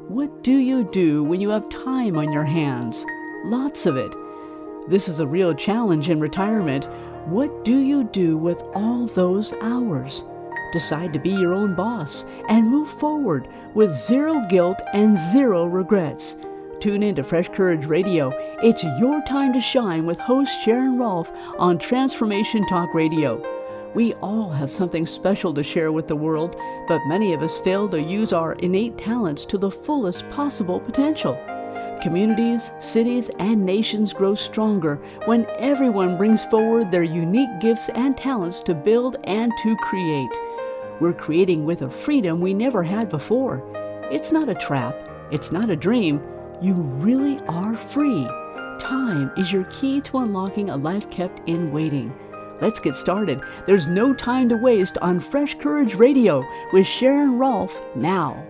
What do you do when you have time on your hands? Lots of it. This is a real challenge in retirement. What do you do with all those hours? Decide to be your own boss and move forward with zero guilt and zero regrets. Tune in to Fresh Courage Radio. It's your time to shine with host Sharon Rolph on Transformation Talk Radio. We all have something special to share with the world, but many of us fail to use our innate talents to the fullest possible potential. Communities, cities, and nations grow stronger when everyone brings forward their unique gifts and talents to build and to create. We're creating with a freedom we never had before. It's not a trap. It's not a dream. You really are free. Time is your key to unlocking a life kept in waiting. Let's get started. There's no time to waste on Fresh Courage Radio with Sharon Rolph now.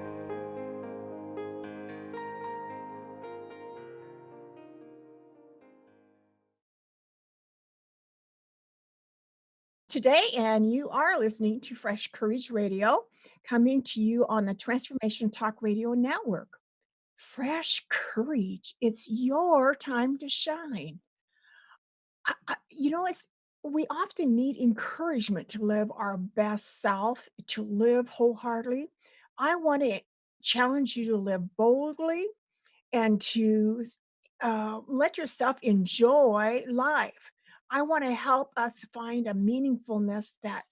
Today, and you are listening to Fresh Courage Radio, coming to you on the Transformation Talk Radio Network. Fresh Courage, it's your time to shine. It's we often need encouragement to live our best self, to live wholeheartedly. I want to challenge you to live boldly and to let yourself enjoy life. I want to help us find a meaningfulness that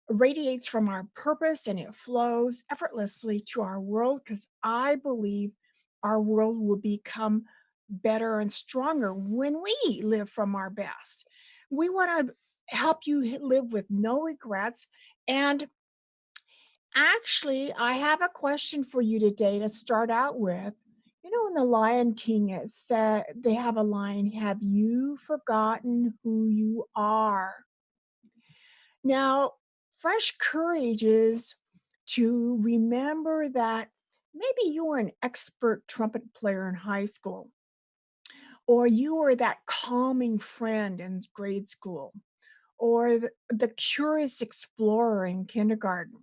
radiates from our purpose and it flows effortlessly to our world because I believe our world will become better and stronger when we live from our best. We want to help you live with no regrets. And actually, I have a question for you today to start out with. In The Lion King, it said they have a line, have you forgotten who you are? Now, fresh courage is to remember that maybe you were an expert trumpet player in high school, or you were that calming friend in grade school, or the curious explorer in kindergarten.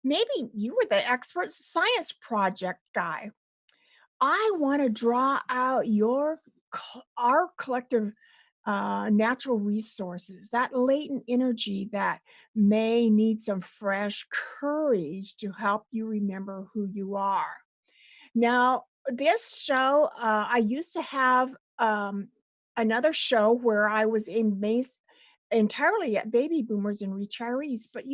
Maybe you were the expert science project guy. I want to draw out our collective natural resources, that latent energy that may need some fresh courage to help you remember who you are. Now, this show, I used to have another show where I was entirely at baby boomers and retirees, but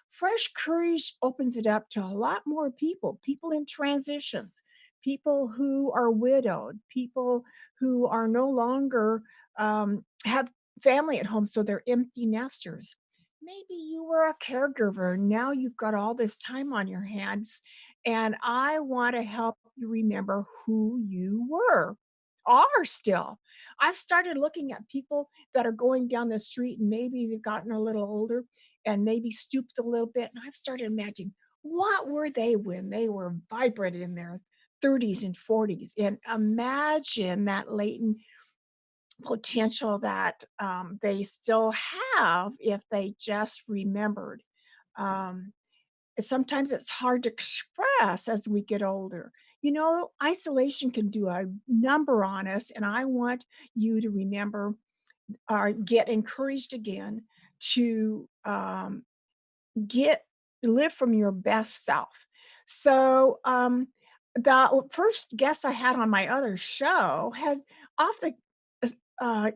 fresh courage opens it up to a lot more people in transitions, people who are widowed, people who are no longer have family at home, so they're empty nesters. Maybe you were a caregiver. Now you've got all this time on your hands, and I want to help you remember who you are still. I've started looking at people that are going down the street and maybe they've gotten a little older and maybe stooped a little bit. And I've started imagining what were they when they were vibrant in their 30s and 40s, and imagine that latent potential that they still have if they just remembered. Um, Sometimes it's hard to express as we get older. Isolation can do a number on us, and I want you to remember or get encouraged again to get live from your best self. So, the first guest I had on my other show had off the uh,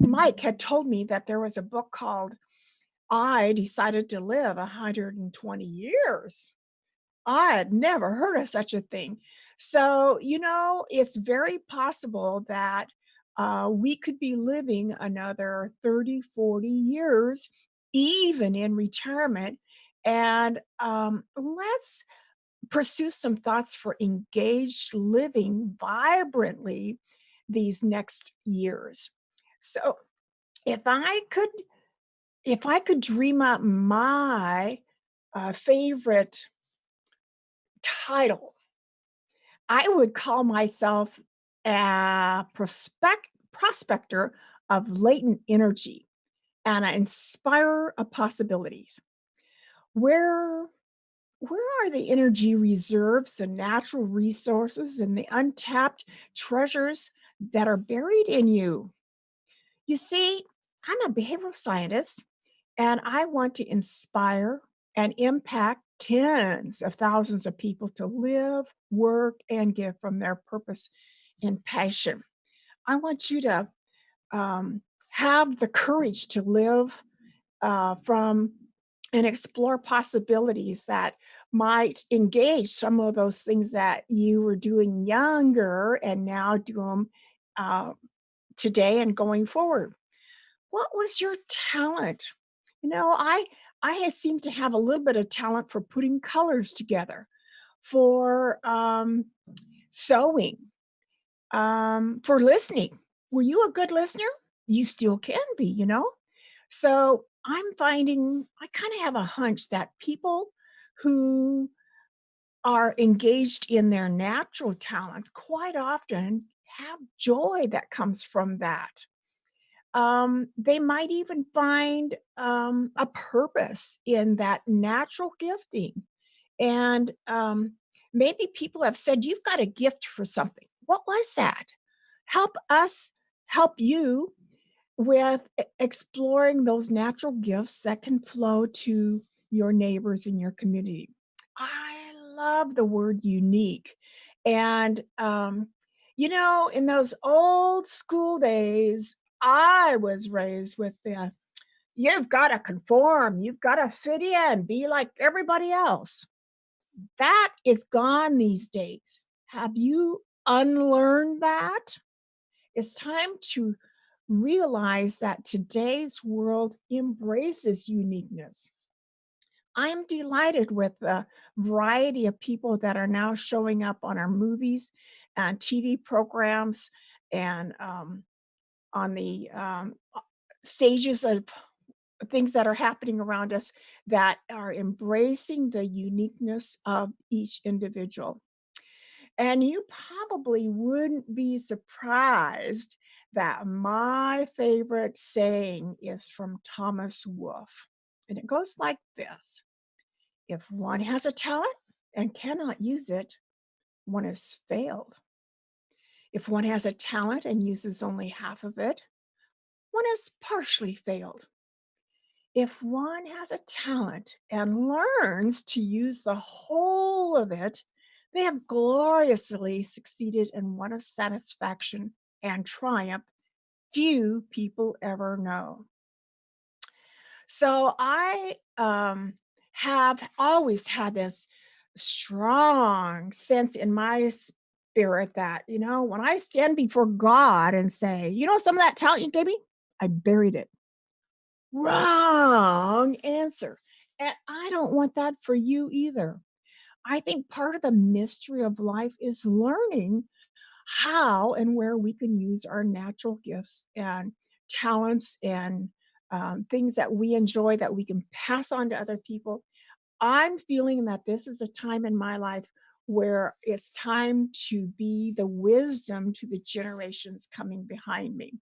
Mike had told me that there was a book called I Decided to Live 120 Years. I had never heard of such a thing. So, it's very possible that we could be living another 30, 40 years, even in retirement. And let's pursue some thoughts for engaged living vibrantly these next years. So, if I could, if I could dream up my favorite title, I would call myself a prospector of latent energy and an inspirer of possibilities. Where Where are the energy reserves, the natural resources, and the untapped treasures that are buried in you? You see, I'm a behavioral scientist and I want to inspire and impact tens of thousands of people to live, work, and give from their purpose and passion. I want you to have the courage to live from and explore possibilities that might engage some of those things that you were doing younger and now do them uh, today and going forward. What was your talent? You know, seem to have a little bit of talent for putting colors together, for sewing, for listening. Were you a good listener? You still can be, you know? So I'm finding I kind of have a hunch that people who are engaged in their natural talents quite often have joy that comes from that. They might even find a purpose in that natural gifting. And maybe people have said, "You've got a gift for something." What was that? Help us help you with exploring those natural gifts that can flow to your neighbors in your community. I love the word unique. And, in those old school days, I was raised with the you've got to conform, you've got to fit in, be like everybody else. That is gone these days. Have you unlearned that? It's time to realize that today's world embraces uniqueness. I am delighted with the variety of people that are now showing up on our movies and TV programs and on the stages of things that are happening around us that are embracing the uniqueness of each individual. And you probably wouldn't be surprised that my favorite saying is from Thomas Wolfe. And it goes like this: if one has a talent and cannot use it, one has failed. If one has a talent and uses only half of it, one has partially failed. If one has a talent and learns to use the whole of it, they have gloriously succeeded in one of satisfaction and triumph few people ever know. So I have always had this strong sense in my spirit that, when I stand before God and say, some of that talent you gave me, I buried it. Wrong answer. And I don't want that for you either. I think part of the mystery of life is learning how and where we can use our natural gifts and talents and things that we enjoy that we can pass on to other people. I'm feeling that this is a time in my life where it's time to be the wisdom to the generations coming behind me.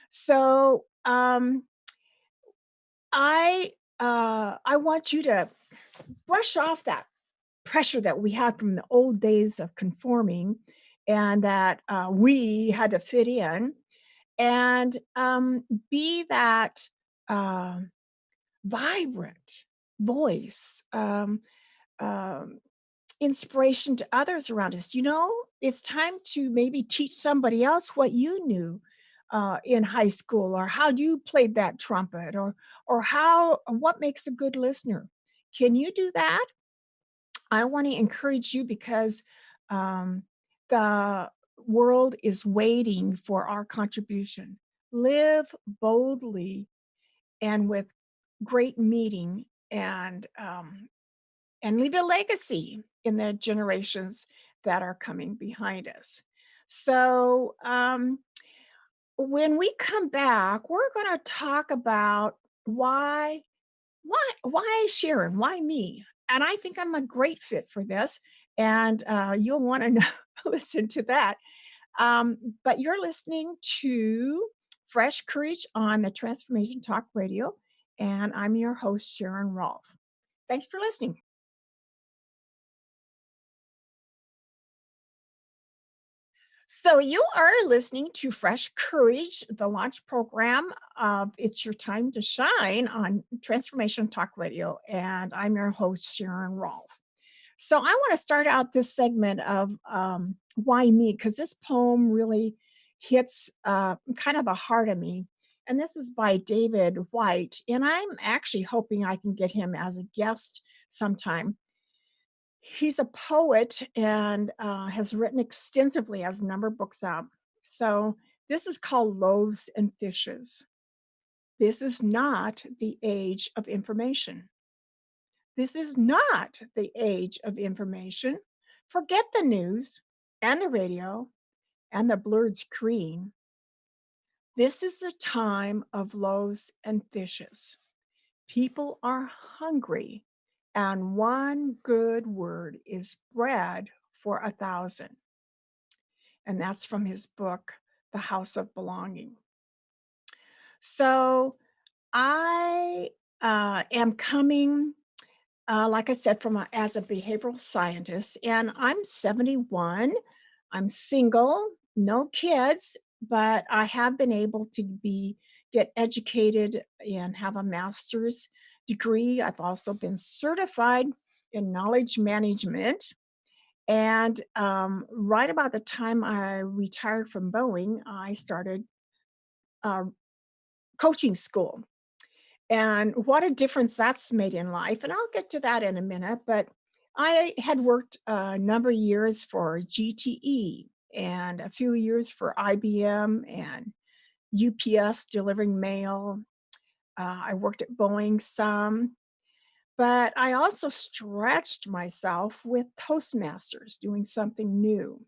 So, I want you to brush off that pressure that we had from the old days of conforming and that we had to fit in and be that uh, vibrant voice, um, inspiration to others around us. It's time to maybe teach somebody else what you knew in high school, or how you played that trumpet, or how what makes a good listener. Can you do that? I want to encourage you because um, the world is waiting for our contribution. Live boldly and with great meaning and leave a legacy in the generations that are coming behind us. So, when we come back, we're going to talk about why Sharon, why me? And I think I'm a great fit for this, and you'll want to listen to that. But you're listening to Fresh Courage on the Transformation Talk Radio, and I'm your host, Sharon Rolph. Thanks for listening. So you are listening to Fresh Courage, the launch program of It's Your Time to Shine on Transformation Talk Radio, and I'm your host, Sharon Rolph. So I want to start out this segment of Why Me, because this poem really hits kind of the heart of me. And this is by David White, and I'm actually hoping I can get him as a guest sometime. He's a poet and has written extensively, has a number of books out. So this is called Loaves and Fishes. This is not the age of information. This is not the age of information. Forget the news and the radio and the blurred screen. This is the time of loaves and fishes. People are hungry, and one good word is bread for 1,000. And that's from his book, The House of Belonging. So I am coming, like I said, as a behavioral scientist, and I'm 71. I'm single, no kids, but I have been able to get educated and have a master's degree. I've also been certified in knowledge management. And right about the time I retired from Boeing, I started uh, coaching school. And what a difference that's made in life. And I'll get to that in a minute. But I had worked a number of years for GTE and a few years for IBM and UPS delivering mail. I worked at Boeing some, but I also stretched myself with Toastmasters, doing something new.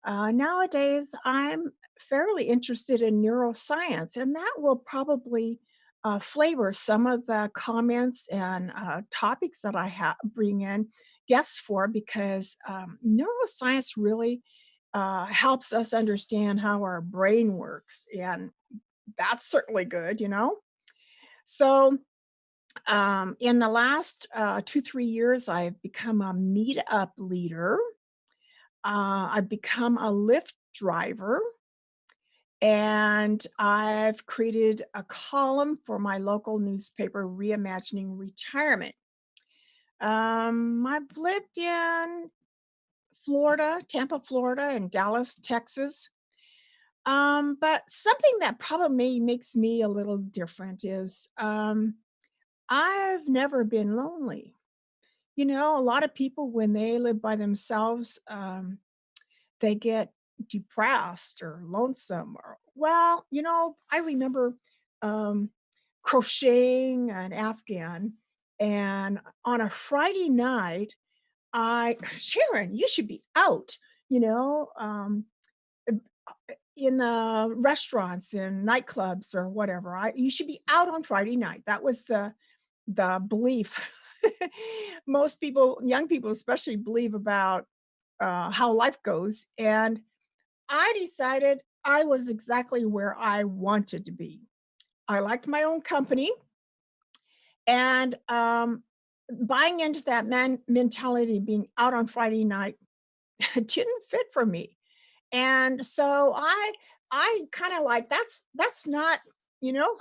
Nowadays, I'm fairly interested in neuroscience, and that will probably flavor some of the comments and topics that bring in guests for, because neuroscience really helps us understand how our brain works, and that's certainly good. So, in the last 2, 3 years, I've become a meetup leader. I've become a Lyft driver, and I've created a column for my local newspaper, Reimagining Retirement. I've lived in Florida, Tampa, Florida, and Dallas, Texas. But something that probably makes me a little different is I've never been lonely. A lot of people, when they live by themselves, they get depressed or lonesome, or I remember um, crocheting an afghan, and on a Friday night, I Sharon, you should be out, you know um, in the restaurants and nightclubs or whatever. You should be out on Friday night. That was the belief. Most people, young people especially, believe about how life goes. And I decided I was exactly where I wanted to be. I liked my own company, and buying into that mentality, being out on Friday night, didn't fit for me. And so I kind of like, that's not, you know,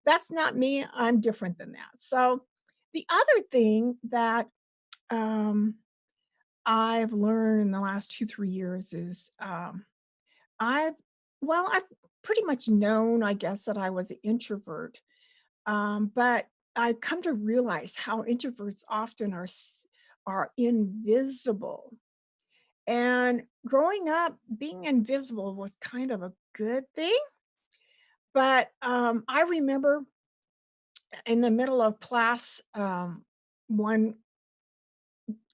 that's not me. I'm different than that. So the other thing that um, I've learned in the last 2, 3 years is I've I've pretty much known, I guess, that I was an introvert, but I've come to realize how introverts often are invisible. And growing up, being invisible was kind of a good thing. But I remember in the middle of class, one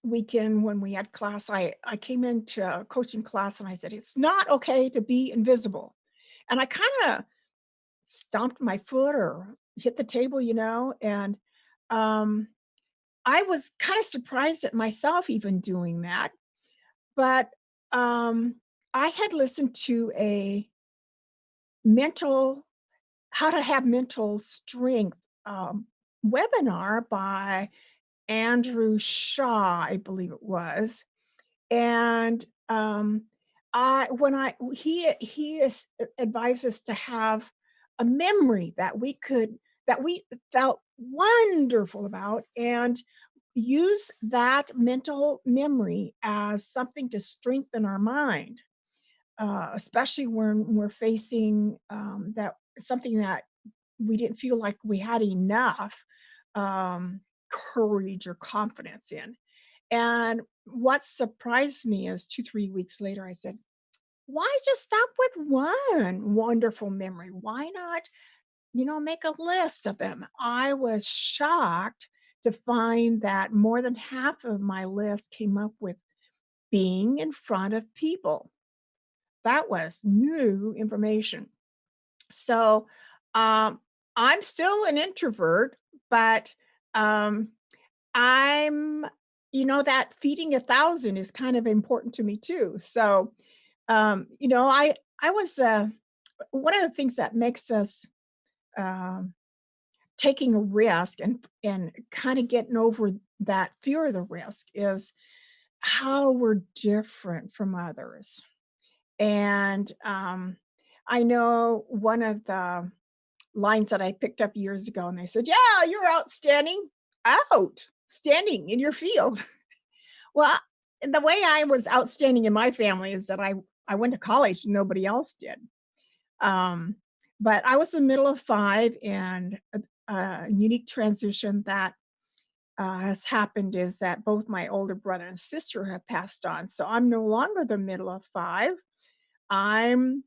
weekend when we had class, I came into a coaching class and I said, "It's not okay to be invisible." And I kind of stomped my foot or hit the table, and um, I was kind of surprised at myself even doing that. But um, I had listened to a mental how to have mental strength webinar by Andrew Shaw, I believe it was. And I when I he is advised us to have a memory that we felt wonderful about, and use that mental memory as something to strengthen our mind, especially when we're facing, that something that we didn't feel like we had enough, um, courage or confidence in. And what surprised me is 2, 3 weeks later, I said, "Why just stop with one wonderful memory? Why not, make a list of them?" I was shocked to find that more than half of my list came up with being in front of people. That was new information. So, um, I'm still an introvert, but, um, I'm that feeding 1,000 is kind of important to me too. So, I was, one of the things that makes us, um, taking a risk and kinda getting over that fear of the risk is how we're different from others. And, I know one of the lines that I picked up years ago, and they said, "Yeah, you're outstanding in your field." Well, the way I was outstanding in my family is that I went to college, and nobody else did. Um, but I was the middle of 5, and a unique transition that, has happened is that both my older brother and sister have passed on, so I'm no longer the middle of 5. I'm,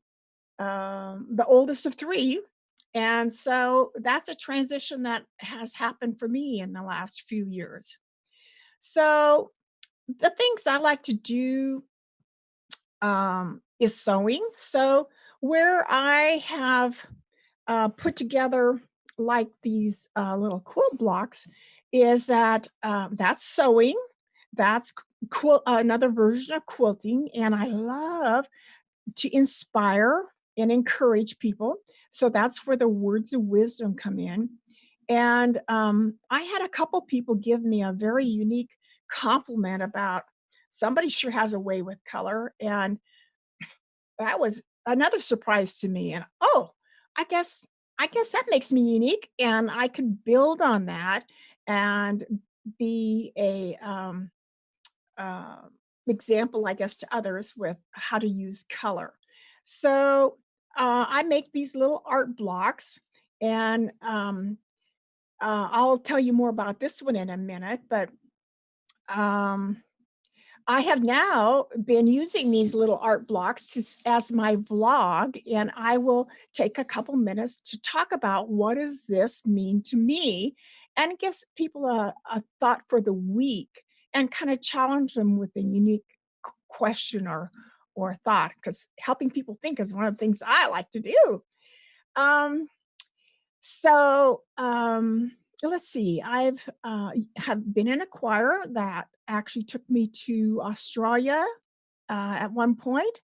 the oldest of 3, and so that's a transition that has happened for me in the last few years. So, the things I like to do, is sewing. So, where I have, put together like these, little quilt blocks is that, that's sewing, that's another version of quilting, and I love to inspire and encourage people. So that's where the words of wisdom come in. And I had a couple people give me a very unique compliment about somebody sure has a way with color. And that was another surprise to me. And I guess I guess that makes me unique, and I could build on that and be a uh, example, I guess, to others with how to use color. So I make these little art blocks, and I'll tell you more about this one in a minute. But um, I have now been using these little art blocks as my vlog, and I will take a couple minutes to talk about what does this mean to me, and it gives people a thought for the week, and kind of challenge them with a unique question or thought, because helping people think is one of the things I like to do. Um, so, let's see. Have been in a choir that actually took me to Australia, at one point.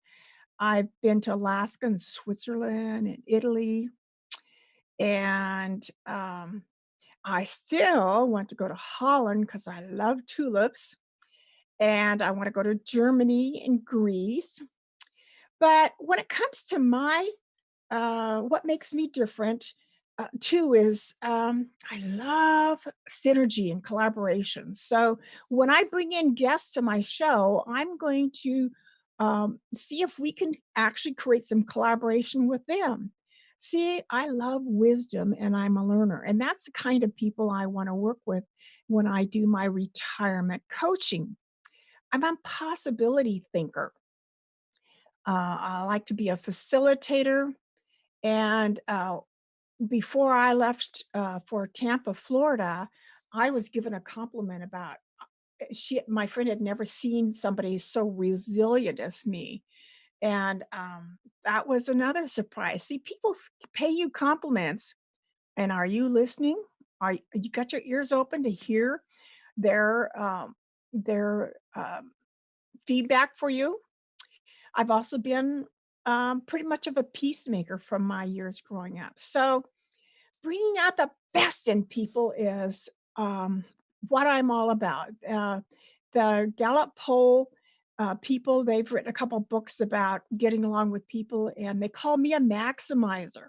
I've been to Alaska and Switzerland and Italy, and, I still want to go to Holland because I love tulips, and I wanna go to Germany and Greece. But when it comes to what makes me different, too, is I love synergy and collaboration. So when I bring in guests to my show, I'm going to see if we can actually create some collaboration with them. See, I love wisdom and I'm a learner. And that's the kind of people I want to work with when I do my retirement coaching. I'm a possibility thinker. I like to be a facilitator. And before I left, for Tampa, Florida, I was given a compliment about my friend had never seen somebody so resilient as me, and, that was another surprise. See, people pay you compliments, and are you listening? Are you got your ears open to hear their, their, feedback for you? I've also been, pretty much of a peacemaker from my years growing up. So bringing out the best in people is, what I'm all about. The Gallup poll people. They've written a couple books about getting along with people, and they call me a maximizer.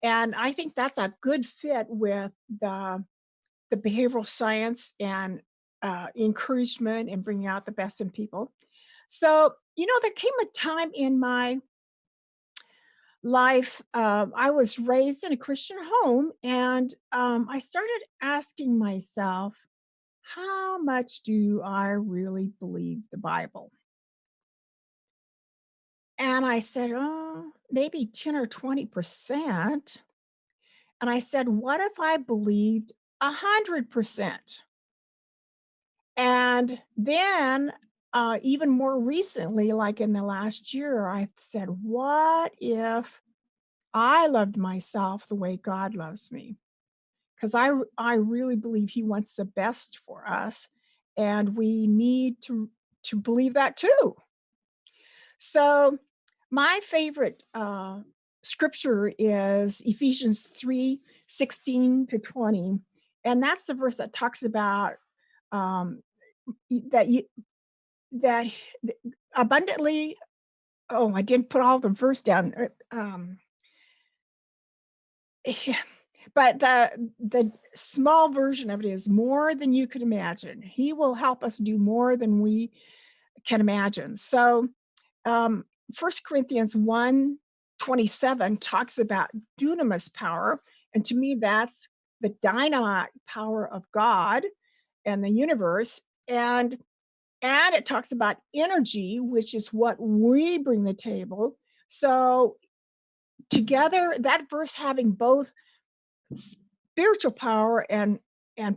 And I think that's a good fit with the behavioral science and encouragement and bringing out the best in people. So, there came a time in my life. I was raised in a Christian home, and I started asking myself, how much do I really believe the Bible? And I said, oh, maybe 10 or 20%. And I said, what if I believed 100%? And then, even more recently, like in the last year, I said, what if I loved myself the way God loves me? Because I really believe He wants the best for us, and we need to believe that too. So, my favorite scripture is Ephesians 3:16 to 20, and that's the verse that talks about um, that you that abundantly. Oh, I didn't put all the verse down. Yeah, but the small version of it is more than you could imagine. He will help us do more than we can imagine. So, um, 1 Corinthians 1:27 talks about dunamis power, and to me, that's the dynamite power of God and the universe. And it talks about energy, which is what we bring to the table. So together, that verse having both spiritual power and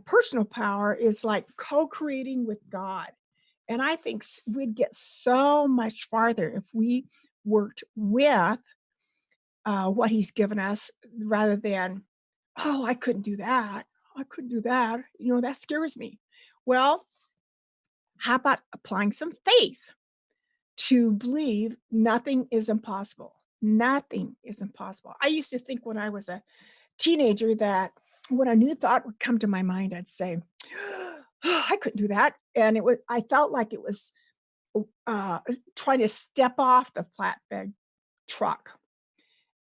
personal power is like co-creating with God. And I think we'd get so much farther if we worked with what He's given us rather than, oh, I couldn't do that. I couldn't do that. That scares me. Well, how about applying some faith to believe nothing is impossible? Nothing is impossible. I used to think when I was a teenager that when a new thought would come to my mind, I'd say, oh, I couldn't do that. And I felt like it was uh, trying to step off the flatbed truck,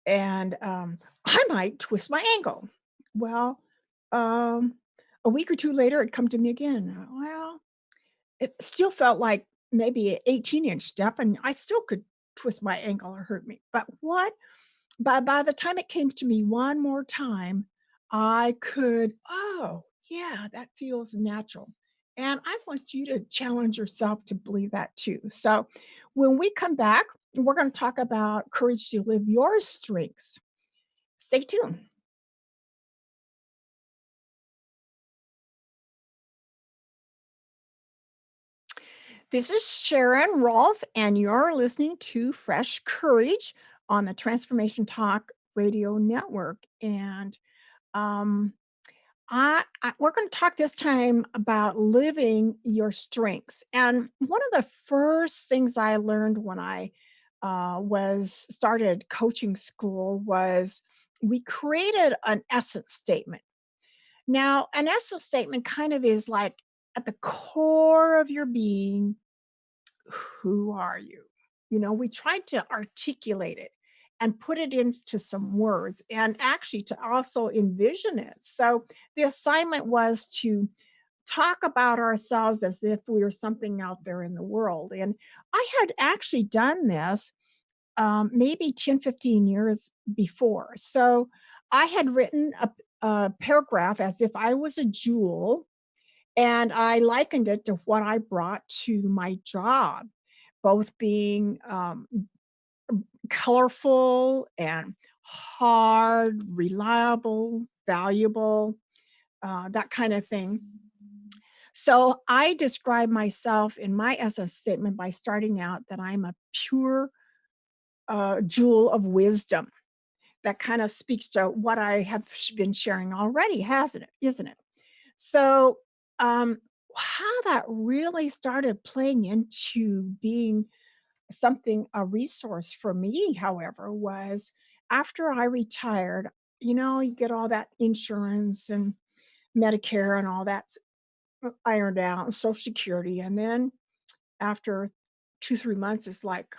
and I might twist my ankle. Well, um, a week or two later, it'd come to me again. Well, it still felt like maybe an 18-inch step, and I still could twist my ankle or hurt me. But what? By the time it came to me one more time, I could, oh, yeah, that feels natural. And I want you to challenge yourself to believe that too. So when we come back, we're going to talk about courage to live your strengths. Stay tuned. This is Sharon Rolph, and you're listening to Fresh Courage on the Transformation Talk Radio Network. And um, we're going to talk this time about living your strengths. And one of the first things I learned when I was started coaching school was we created an essence statement. Now, an essence statement kind of is like at the core of your being, who are you? We tried to articulate it and put it into some words and actually to also envision it. So the assignment was to talk about ourselves as if we were something out there in the world. And I had actually done this maybe 10, 15 years before. So I had written a paragraph as if I was a jewel, and I likened it to what I brought to my job, both being colorful and hard, reliable, valuable, that kind of thing. So I describe myself in my essence statement by starting out that I'm a pure jewel of wisdom. That kind of speaks to what I have been sharing already, hasn't it? Isn't it? So, how that really started playing into being something a resource for me, however, was after I retired, you get all that insurance and Medicare and all that ironed out, and Social Security. And then after 2, 3 months is like,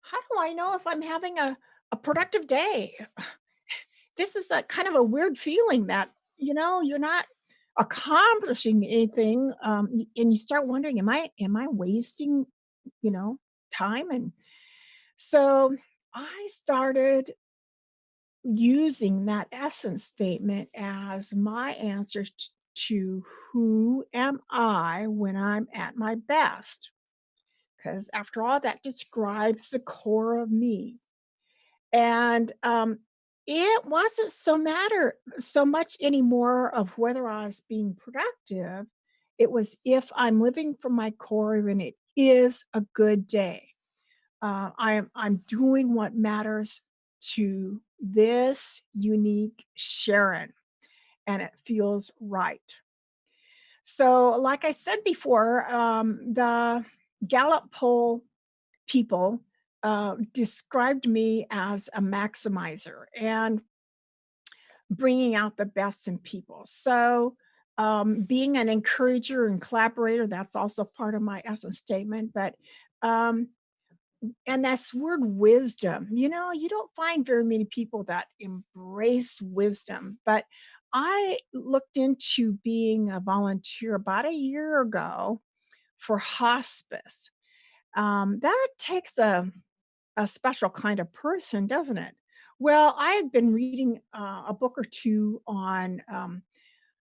how do I know if I'm having a productive day? This is a kind of a weird feeling that, you're not accomplishing anything, and you start wondering, am I wasting, you know, time? And so I started using that essence statement as my answer to who am I when I'm at my best? Because after all, that describes the core of me. And it wasn't so much anymore of whether I was being productive. It was if I'm living from my core, then it is a good day. I'm doing what matters to this unique Sharon, and it feels right. So, like I said before, the Gallup poll people described me as a maximizer and bringing out the best in people. So, being an encourager and collaborator, that's also part of my essence statement. But um, and that's word wisdom. You don't find very many people that embrace wisdom. But I looked into being a volunteer about a year ago for hospice. That takes a special kind of person, doesn't it? Well, I had been reading a book or two on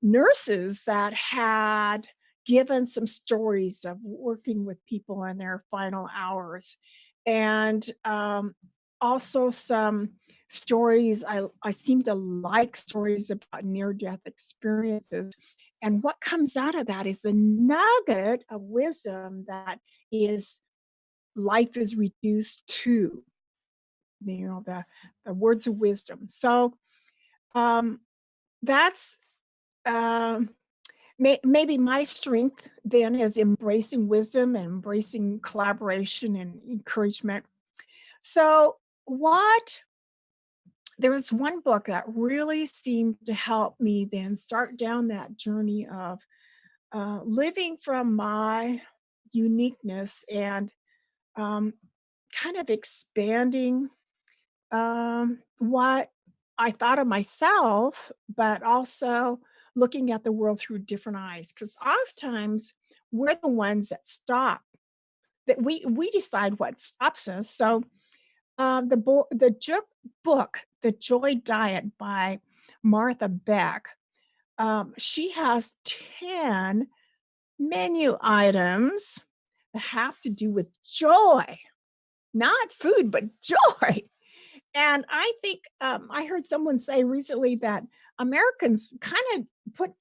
nurses that had given some stories of working with people in their final hours, and also some stories. I seem to like stories about near death experiences. And what comes out of that is the nugget of wisdom that is life is reduced to, the words of wisdom. So um, that's um, maybe my strength then is embracing wisdom and embracing collaboration and encouragement. So, what there was one book that really seemed to help me then start down that journey of living from my uniqueness and um, kind of expanding what I thought of myself, but also looking at the world through different eyes. Because oftentimes we're the ones that stop, that we decide what stops us. So book, The Joy Diet by Martha Beck. She has 10 menu items that have to do with joy, not food, but joy. And I think I heard someone say recently that Americans kind of put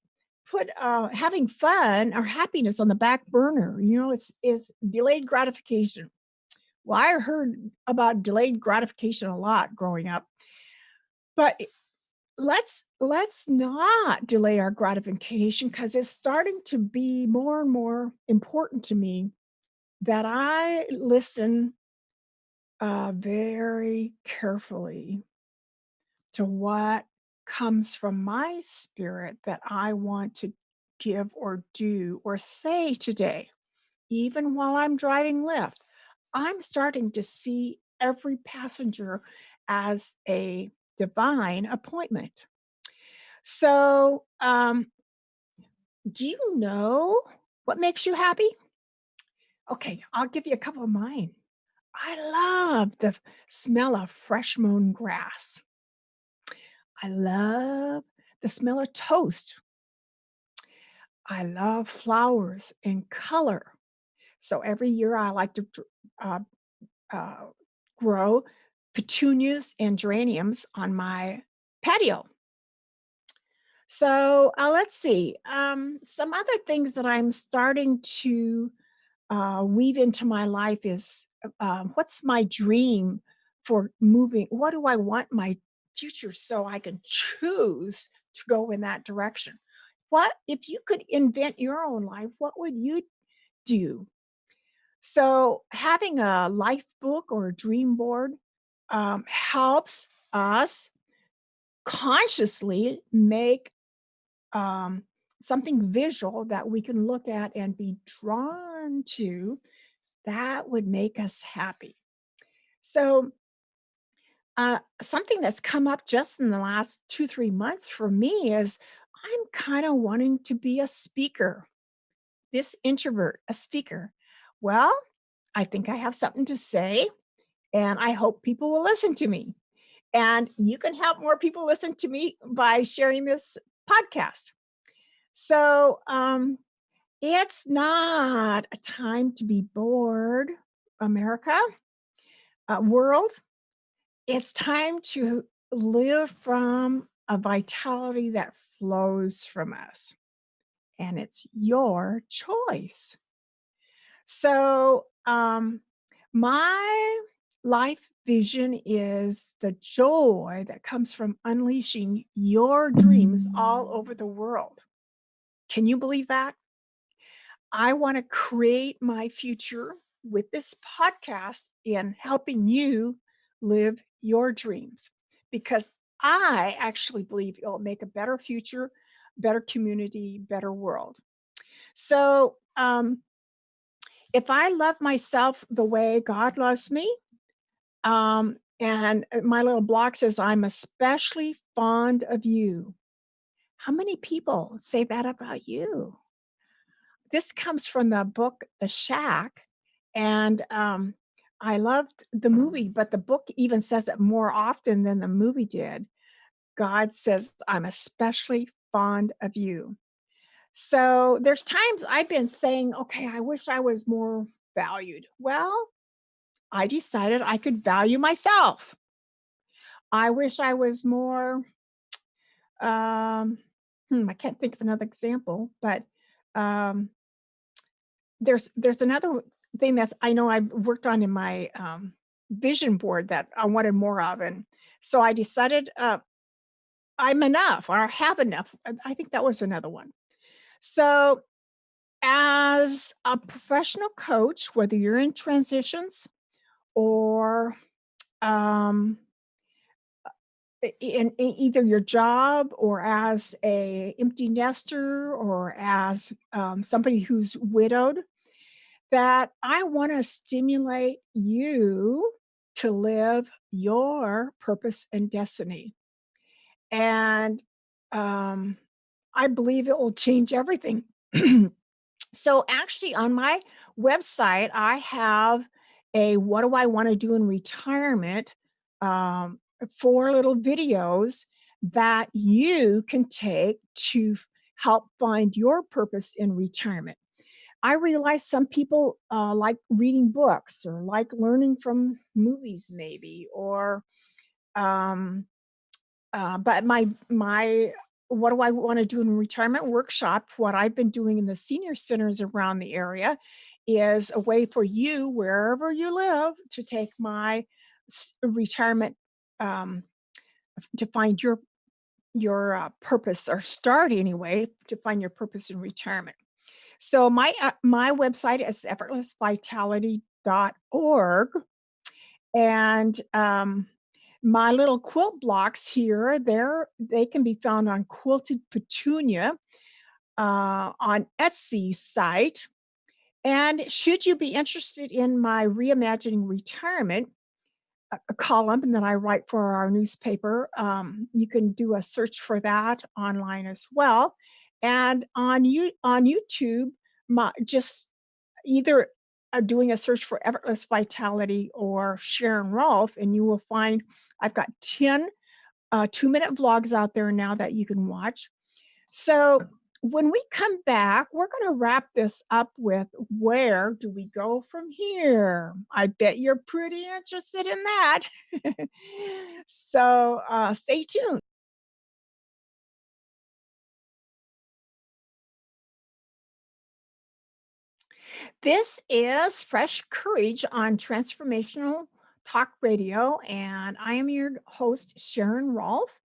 having fun or happiness on the back burner. It's is delayed gratification. Well, I heard about delayed gratification a lot growing up, but let's not delay our gratification because it's starting to be more and more important to me that I listen very carefully to what comes from my spirit that I want to give or do or say today. Even while I'm driving Lyft, I'm starting to see every passenger as a divine appointment. So, do you know what makes you happy? Okay, I'll give you a couple of mine. I love the smell of fresh mown grass. I love the smell of toast. I love flowers and color. So every year I like to uh, uh, grow petunias and geraniums on my patio. So let's see. Some other things that I'm starting to weave into my life is what's my dream for moving? What do I want my future so I can choose to go in that direction? What if you could invent your own life? What would you do? So, having a life book or a dream board helps us consciously make um, something visual that we can look at and be drawn to That would make us happy. So, something that's come up just in the last 2, 3 months for me is I'm kind of wanting to be a speaker, this introvert, a speaker. Well, I think I have something to say, and I hope people will listen to me. And you can help more people listen to me by sharing this podcast. So, it's not a time to be bored, America, world. It's time to live from a vitality that flows from us, and it's your choice. So, my life vision is the joy that comes from unleashing your dreams all over the world. Can you believe that? I want to create my future with this podcast in helping you live your dreams because I actually believe it'll make a better future, better community, better world. So, if I love myself the way God loves me, and my little block says, I'm especially fond of you. How many people say that about you? This comes from the book The Shack, and, I loved the movie, but the book even says it more often than the movie did. God says, "I'm especially fond of you." So, there's times I've been saying, "Okay, I wish I was more valued." Well, I decided I could value myself. I wish I was more, um, I can't think of another example, but, um there's another thing that's I know I've worked on in my, vision board that I wanted more of, and so I decided, I'm enough or I have enough. I think that was another one. So, as a professional coach, whether you're in transitions or, um, in either your job or as a empty nester or as, somebody who's widowed, that I wanna stimulate you to live your purpose and destiny. And, um, I believe it will change everything. So, actually, on my website, I have a "What do I wanna do in retirement?" 4 little videos that you can take to help find your purpose in retirement. I realize some people, like reading books or like learning from movies maybe, or, um, but my what do I wanna do in retirement workshop, what I've been doing in the senior centers around the area is a way for you, wherever you live, to take my retirement, um, to find your purpose or start anyway, to find your purpose in retirement. So my website is effortlessvitality.org, and, my little quilt blocks here, they can be found on Quilted Petunia, on Etsy site, and should you be interested in my Reimagining Retirement, a column that I write for our newspaper. You can do a search for that online as well. And on YouTube, just either doing a search for Effortless Vitality or Sharon Rolph, and you will find I've got 10 2-minute vlogs out there now that you can watch. So when we come back, we're going to wrap this up with where do we go from here? I bet you're pretty interested in that. So stay tuned. This is Fresh Courage on Transformational Talk Radio, and I am your host, Sharon Rolph.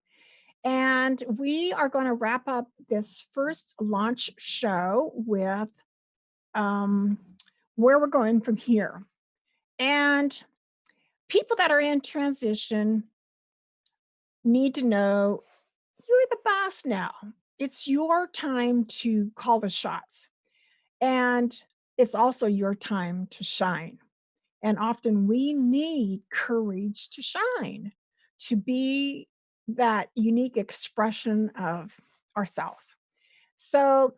And we are going to wrap up this first launch show with um, where we're going from here. And people that are in transition need to know you're the boss now. It's your time to call the shots. And it's also your time to shine. And often we need courage to shine, to be that unique expression of ourselves. So,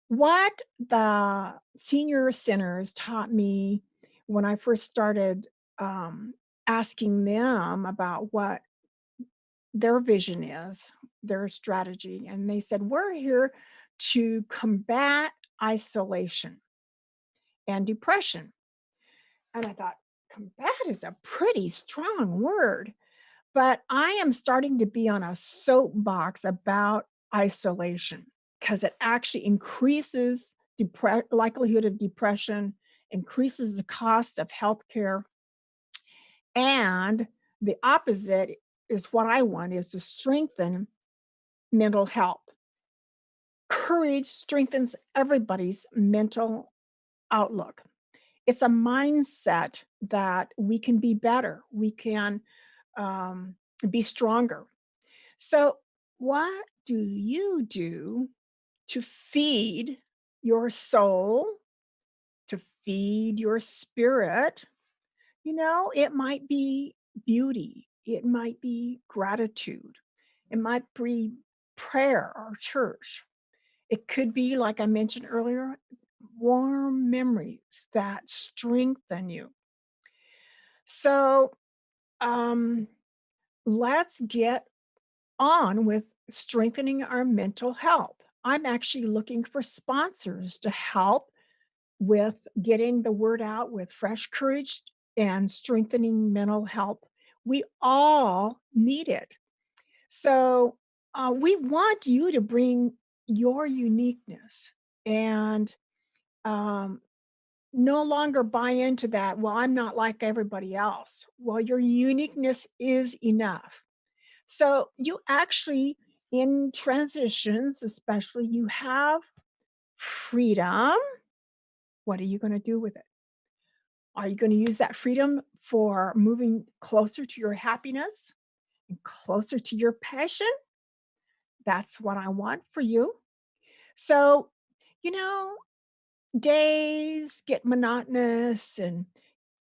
what the senior centers taught me when I first started um, asking them about what their vision is, their strategy, and they said, we're here to combat isolation and depression. And I thought, combat is a pretty strong word, but I am starting to be on a soapbox about isolation because it actually increases likelihood of depression, increases the cost of healthcare, and the opposite is what I want is to strengthen mental health. Courage strengthens everybody's mental outlook. It's a mindset that we can be better, we can um, be stronger. So, what do you do to feed your soul, to feed your spirit? It might be beauty, it might be gratitude, it might be prayer or church. It could be, like I mentioned earlier, warm memories that strengthen you. So, um, let's get on with strengthening our mental health. I'm actually looking for sponsors to help with getting the word out with fresh courage and strengthening mental health. We all need it. So, we want you to bring your uniqueness and um, no longer buy into that. Well, I'm not like everybody else. Well, your uniqueness is enough. So you actually, in transitions, especially, you have freedom. What are you going to do with it? Are you going to use that freedom for moving closer to your happiness and closer to your passion? That's what I want for you. So, you know, days get monotonous and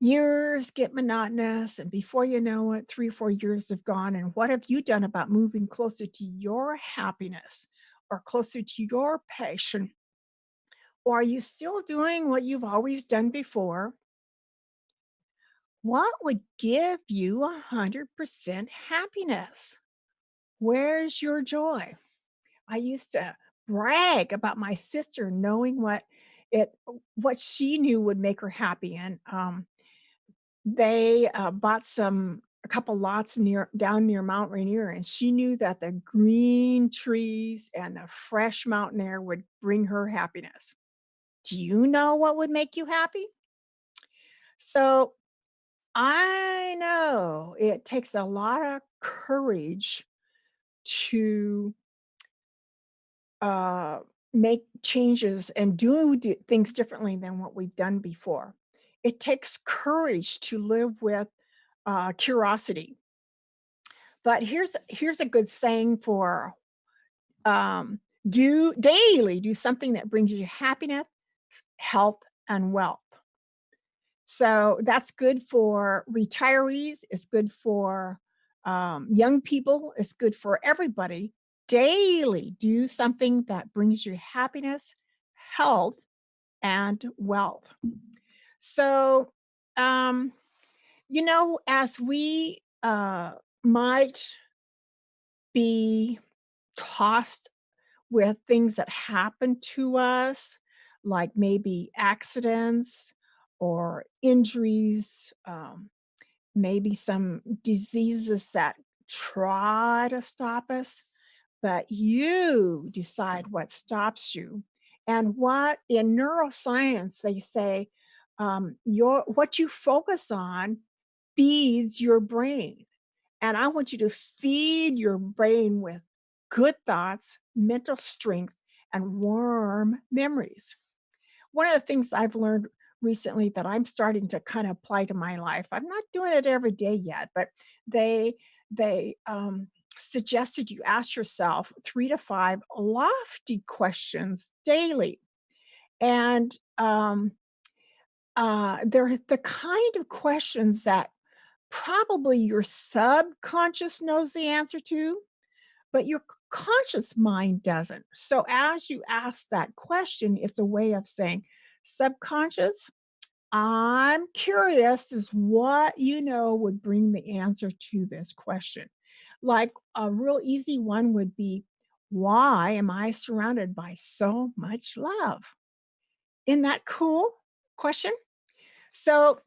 years get monotonous. And before you know it, 3 or 4 years have gone. And what have you done about moving closer to your happiness or closer to your passion? Or are you still doing what you've always done before? What would give you 100% happiness? Where's your joy? I used to brag about my sister knowing it what she knew would make her happy, and they bought a couple lots down near Mount Rainier, and she knew that the green trees and the fresh mountain air would bring her happiness. Do you know what would make you happy? So I know it takes a lot of courage to uh, make changes and do things differently than what we've done before. It takes courage to live with curiosity. But here's a good saying for do something that brings you happiness, health, and wealth. So that's good for retirees. It's good for young people. It's good for everybody. Daily do something that brings you happiness, health, and wealth. So, um, as we might be tossed with things that happen to us, like maybe accidents or injuries, maybe some diseases that try to stop us, but you decide what stops you. And what in neuroscience they say, what you focus on feeds your brain. And I want you to feed your brain with good thoughts, mental strength, and warm memories. One of the things I've learned recently that I'm starting to kind of apply to my life, I'm not doing it every day yet, but they suggested you ask yourself 3 to 5 lofty questions daily. And they're the kind of questions that probably your subconscious knows the answer to, but your conscious mind doesn't. So as you ask that question, it's a way of saying, subconscious, I'm curious as what you know would bring the answer to this question. Like a real easy one would be, why am I surrounded by so much love? Isn't that cool question? So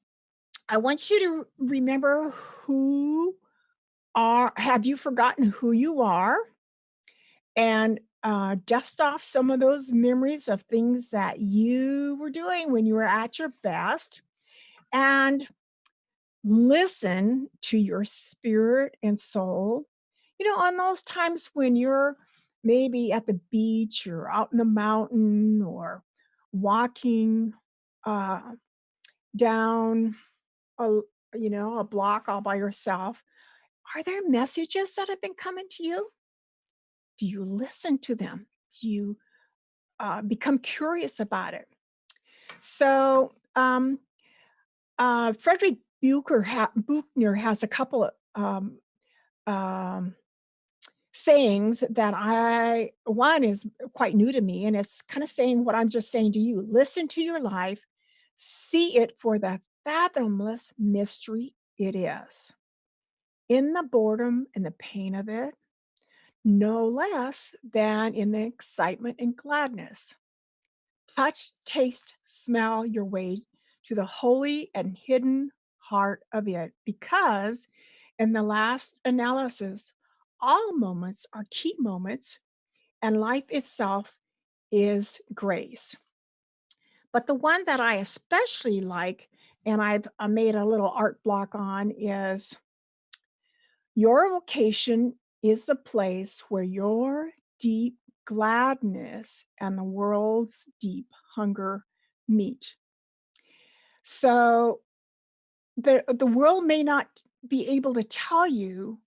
I want you to remember who have you forgotten who you are? And dust off some of those memories of things that you were doing when you were at your best. And listen to your spirit and soul. On those times when you're maybe at the beach or out in the mountain or walking uh, down a a block all by yourself, are there messages that have been coming to you? Do you listen to them? Do you become curious about it? So, Frederick Buchner has a couple of um, sayings that one is quite new to me, and it's kind of saying what I'm just saying to you. Listen to your life, see it for the fathomless mystery it is. In the boredom and the pain of it, no less than in the excitement and gladness. Touch, taste, smell your way to the holy and hidden heart of it, because in the last analysis, all moments are key moments, and life itself is grace. But the one that I especially like, and I've made a little art block on, is your vocation is the place where your deep gladness and the world's deep hunger meet. So the world may not be able to tell you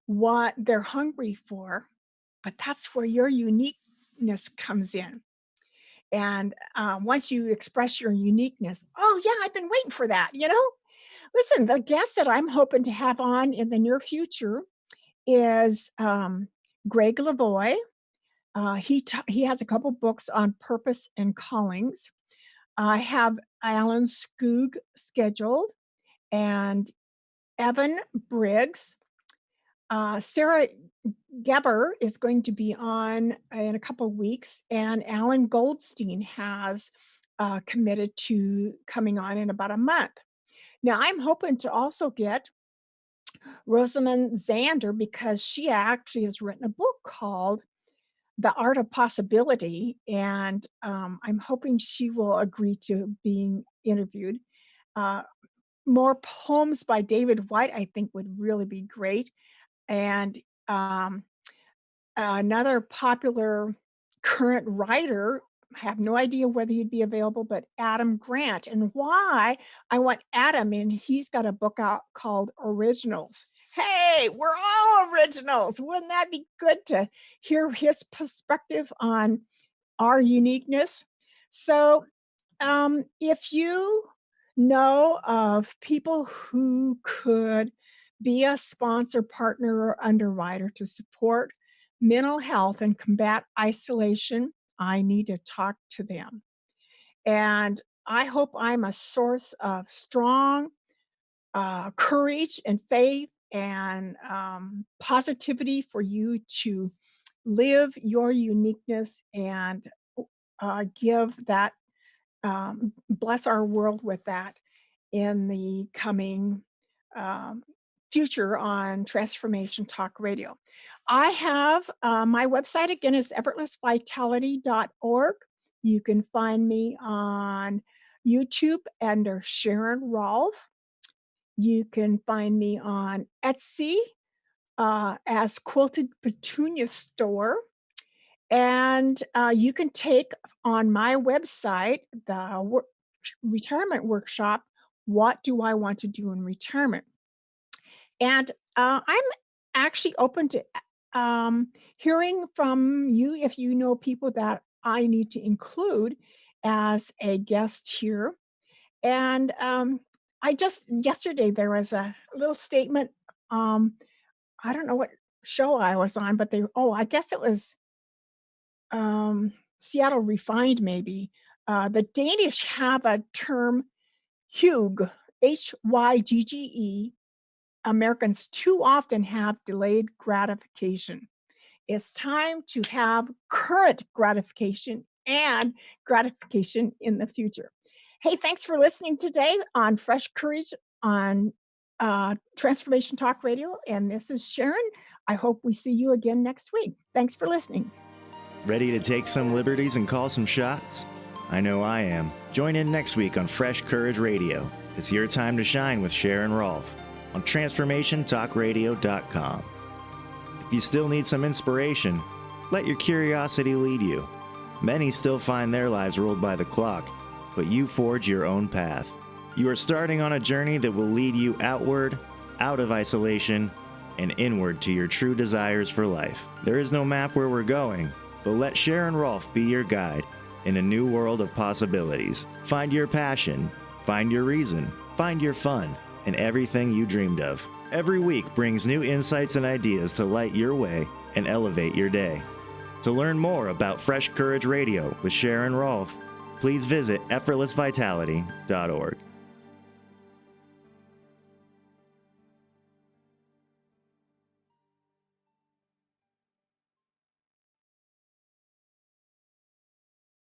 what they're hungry for, but that's where your uniqueness comes in. And once you express your uniqueness, oh yeah, I've been waiting for that. Listen, the guest that I'm hoping to have on in the near future is Greg Lavoie. He has a couple books on purpose and callings. I have Alan Skoog scheduled, and Evan Briggs. Sarah Geber is going to be on in a couple of weeks, and Alan Goldstein has committed to coming on in about a month. Now, I'm hoping to also get Rosamund Zander, because she actually has written a book called The Art of Possibility, and I'm hoping she will agree to being interviewed. Uh, More poems by David White, I think, would really be great. And another popular current writer, I have no idea whether he'd be available, but Adam Grant. And why I want Adam in, he's got a book out called Originals. Hey, we're all originals. Wouldn't that be good to hear his perspective on our uniqueness? So, if you know of people who could be a sponsor, partner, or underwriter to support mental health and combat isolation, I need to talk to them. And I hope I'm a source of strong courage and faith and positivity for you to live your uniqueness and give that, bless our world with that in the coming um, future on Transformation Talk Radio. I have my website again is effortlessvitality.org. You can find me on YouTube under Sharon Rolph. You can find me on Etsy as Quilted Petunia Store. And you can take on my website the retirement workshop, What Do I Want to Do in Retirement? And I'm actually open to hearing from you if you know people that I need to include as a guest here. And I just yesterday there was a little statement. Um, I don't know what show I was on, but I guess it was Seattle Refined, maybe. The Danish have a term, hygge, Hygge. Americans too often have delayed gratification. It's time to have current gratification and gratification in the future. Hey, thanks for listening today on Fresh Courage on Transformation Talk Radio. And this is Sharon. I hope we see you again next week. Thanks for listening. Ready to take some liberties and call some shots? I know I am. Join in next week on Fresh Courage Radio. It's your time to shine with Sharon Rolph on TransformationTalkRadio.com. If you still need some inspiration, let your curiosity lead you. Many still find their lives ruled by the clock, but you forge your own path. You are starting on a journey that will lead you outward, out of isolation, and inward to your true desires for life. There is no map where we're going, but let Sharon Rolph be your guide in a new world of possibilities. Find your passion, find your reason, find your fun, and everything you dreamed of. Every week brings new insights and ideas to light your way and elevate your day. To learn more about Fresh Courage Radio with Sharon Rolph, please visit effortlessvitality.org.